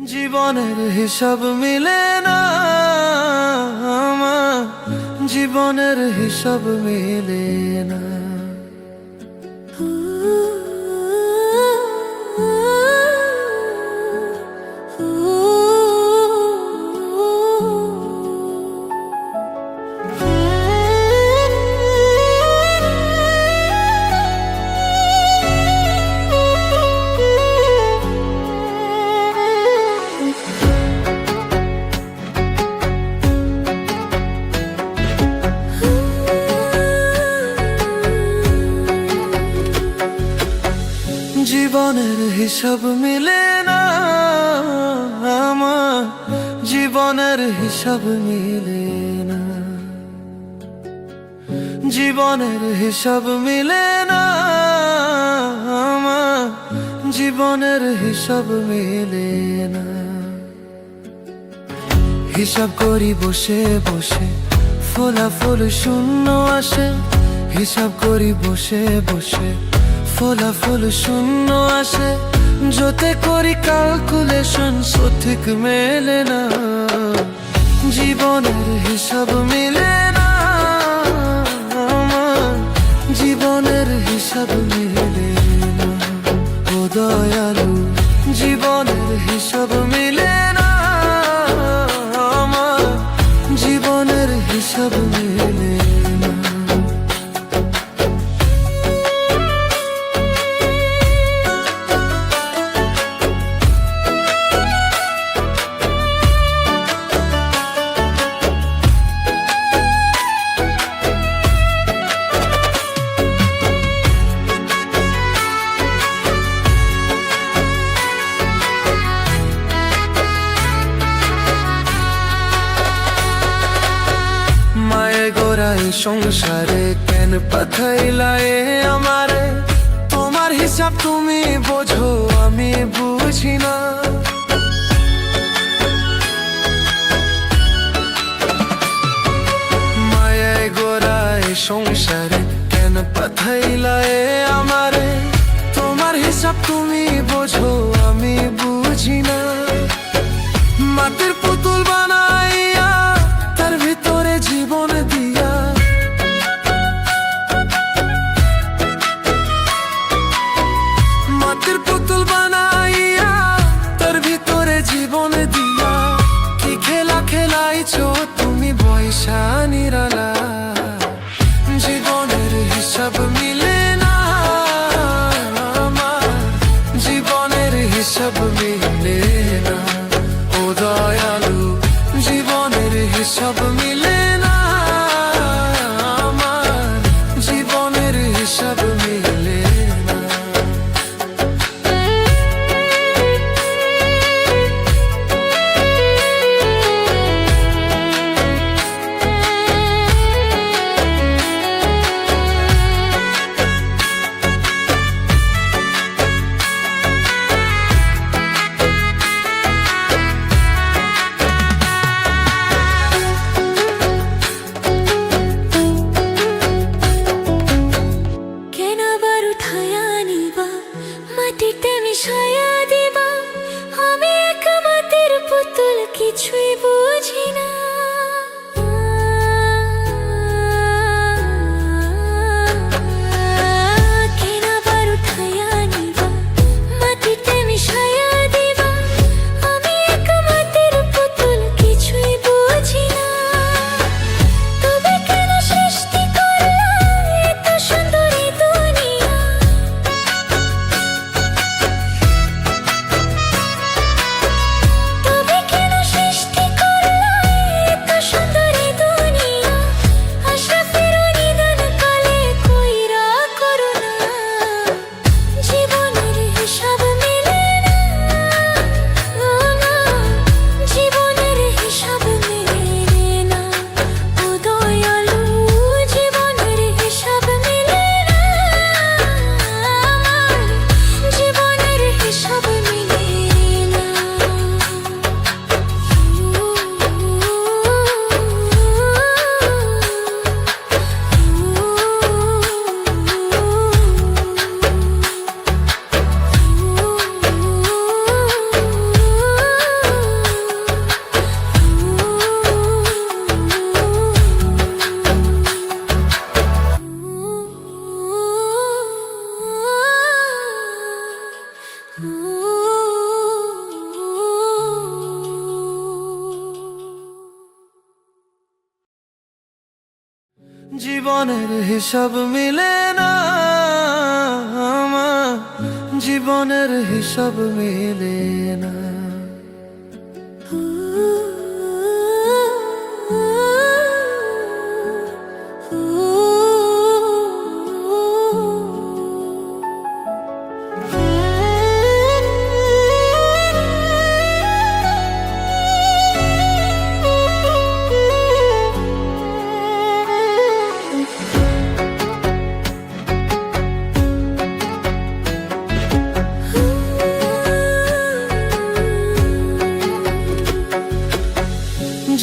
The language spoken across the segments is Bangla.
জীবনের হিসাব মিলে না আমার, জীবনের হিসাব মিলে না। জীবনের হিসাব মিলে না আমার, জীবনের হিসাব মিলে না। জীবনের হিসাব মিলে না আমার, জীবনের হিসাব মিলে না। হিসাব করি বসে বসে, ফলাফল শূন্য আসে। হিসাব করি বসে বসে, ফলাফল শূন্য আসে। যতে করি ক্যালকুলেশন সঠিক মেলে না। জীবনের হিসাব মিলে না আমার, জীবনের হিসাব মিলে না। ও দয়ালু, জীবনের হিসাব মিলে না আমার, জীবনের হিসাব মিলে না। গোড়াই সংসারে কেন পাঠাইলা আমারে? তোমার হিসাব তুমি বোঝো, আমি বুঝি না। মায়ায় গোড়াই সংসারে কেন পাঠাইলা আমারে? তোমার হিসাব তুমি বোঝো, আমি বুঝি না। মাটির পুতুল বানাইয়া তার ভিতরে জীবন দিয়া, মাটির পুতুল বানাইয়া তার ভিতরে জীবন দিয়া। কি খেলা খেলাইছো তুমি বয়সা নিরালা? জীবনের হিসাব মিলে না আমার, জীবনের হিসাব মিলে না। ও দয়ালু, জীবনের হিসাব মিলে না আমার, জীবনের হিসাব মিলে না। কিছুই বুঝি না, কেন আবার উঠাইয়া নিবা, মাটিতে মিশাইয়া দিবা। আমি এক মাটির পুতুল, কিছুই বুঝি না। তবে কেন সৃষ্টি করলা এত সুন্দরী দুনিয়া? তবে কেন সৃষ্টি করলা জীবনের হিসাব মিলে না আমার, জীবনের হিসাব মিলে না।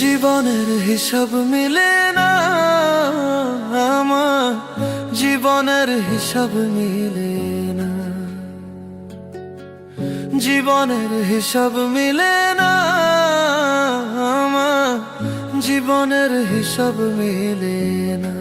জীবনের হিসাব মিলে না আমার, জীবনের হিসাব মিলে না। জীবনের হিসাব মিলে না আমার, জীবনের হিসাব মিলে না।